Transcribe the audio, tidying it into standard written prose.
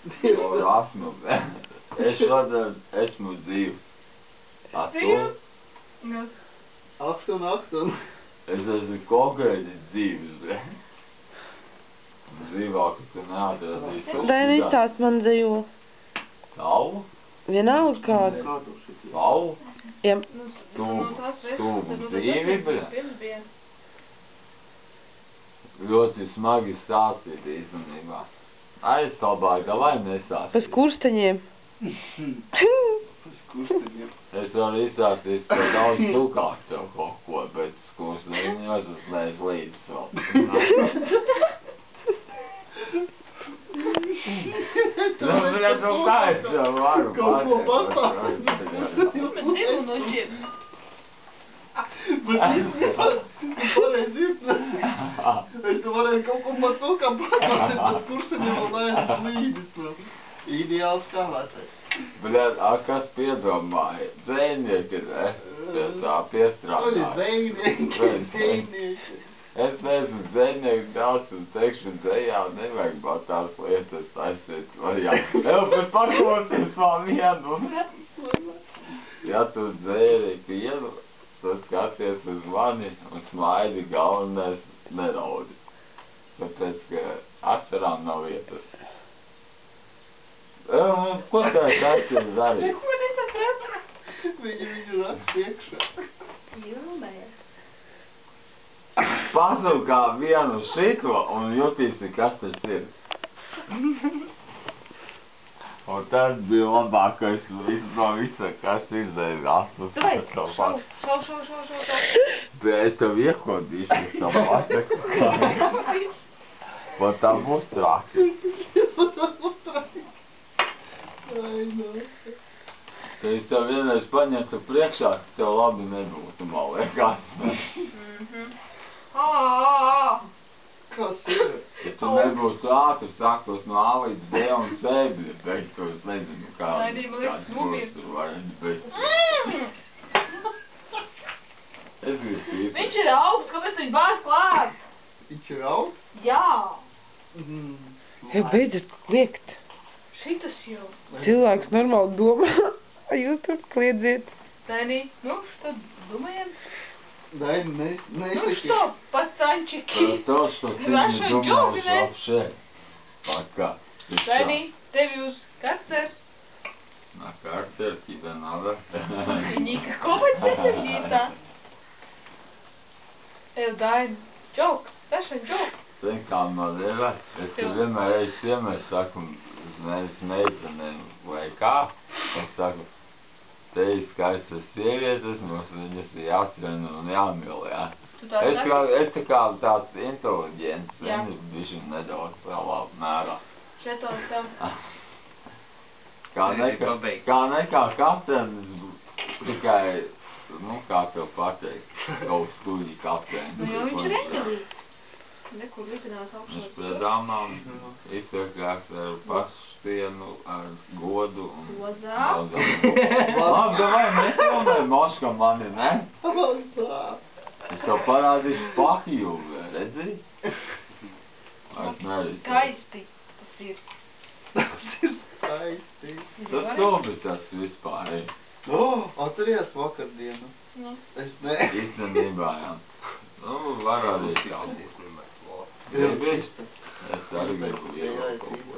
Esmu, es šodien esmu dzīvs. Dzīvs? Achtung. Es esmu konkrēti dzīvs, bet dzīvāk, ka neatradīsi. Daini, izstāst man dzīvuli. Savu? Vienalga kādu. Savu? Jā. Stūbu dzīvi, bet ļoti smagi stāstīt īstenībā. Aizslabāk, vai nestāstīt? Pēc kursteņiem. Es varu izstāstīt par daudz cukāku tev kaut ko, bet skursteņos es neesmu līdz vēl. Nu, kā es tev varu kaut ko pastāstīt? Bet divu no šiem. Bet īstenībā, pareizi ir. Es tu varēju kaut ko pa cukām pastāstīt, pēc kursteņiem vēl neesmu līdis. Ideāls kā vecais. Bļet, kas piedomāja? Dzēnieki, ne? Pie tā piestrādāja. Zvejnieki, dzēnieki. Es neesmu dzēnieki dēls un teikšu dzējā, nevajag bat tās lietas taisīt. Bet paklausies man vienu. Ja tu dzēri pienu, tad skaties uz mani un smaidi, galvenais neraudi. Tāpēc, ka asarām nav vietas. Ko tev tas ir darīt? Ko nesapratu? Viņu rakst iekšā. Filmē. Pasūkā vienu šito un jutīsi, kas tas ir. Un tad bija labākais no visa, kas izdēja astus. Šau. Bet es tev iekodīšu, es tev pasaku, kā. Bet tā būs traki. Ka es tev vienreiz paņemtu priekšā, ka tev labi nebūtu, man liekas. Kas ir? Ja tu nebūtu ātri sāktos no A līdz B un C, beigtos nezinu, kāds būs tur varētu beigt. Es gribu pīpēt. Viņš ir augsts, kāpēc viņu bāz klāt? Viņš ir augsts? Jā. Hei, beidzat kliegt. Šitas jau. Cilvēks normāli domā, jūs tur kliedziet. Daini, nu, tad думаем. Daini, Ну nesaki. что, пацанчики? То, что ты Наши не думаешь джунгли. вообще. Пока. Daini, tevi uz karcer. На карцер тебе надо. Никакого цепелита. Daini, joke, fashion joke. Zini, kā man ir, es ka vienmēr eju ciemē, saku, uz nevis meitenēm vai kā, es saku, te ir skaistas sievietes, mums viņas ir jāciena un jāmīl, jā. Es tā kā tāds inteliģents, zini, bišķi nedaudz lielā mērā. Šetos tev. Kā nekā kapteinis, tikai, nu, kā tev pateikt, kaut skuļi kapteinis. Nu jau viņš ir engelīts. Nekur lipinās augšā. Viņš pret dāmām izsakās ar pašcienu, ar godu un Vazā. Labi, vai mēs filmējam Moška mani, ne? Vazā. Es tev parādīšu pakiju, redzi? Es neredzu. Skaisti tas ir. Tas ir skaisti. Tas skobi tas vispār ir. Atceries vakardienu? Nu. Es ne. Īstenībā, jā. Nu, var arī kaut. Gribi? Es arī gribu ievākt kaut ko.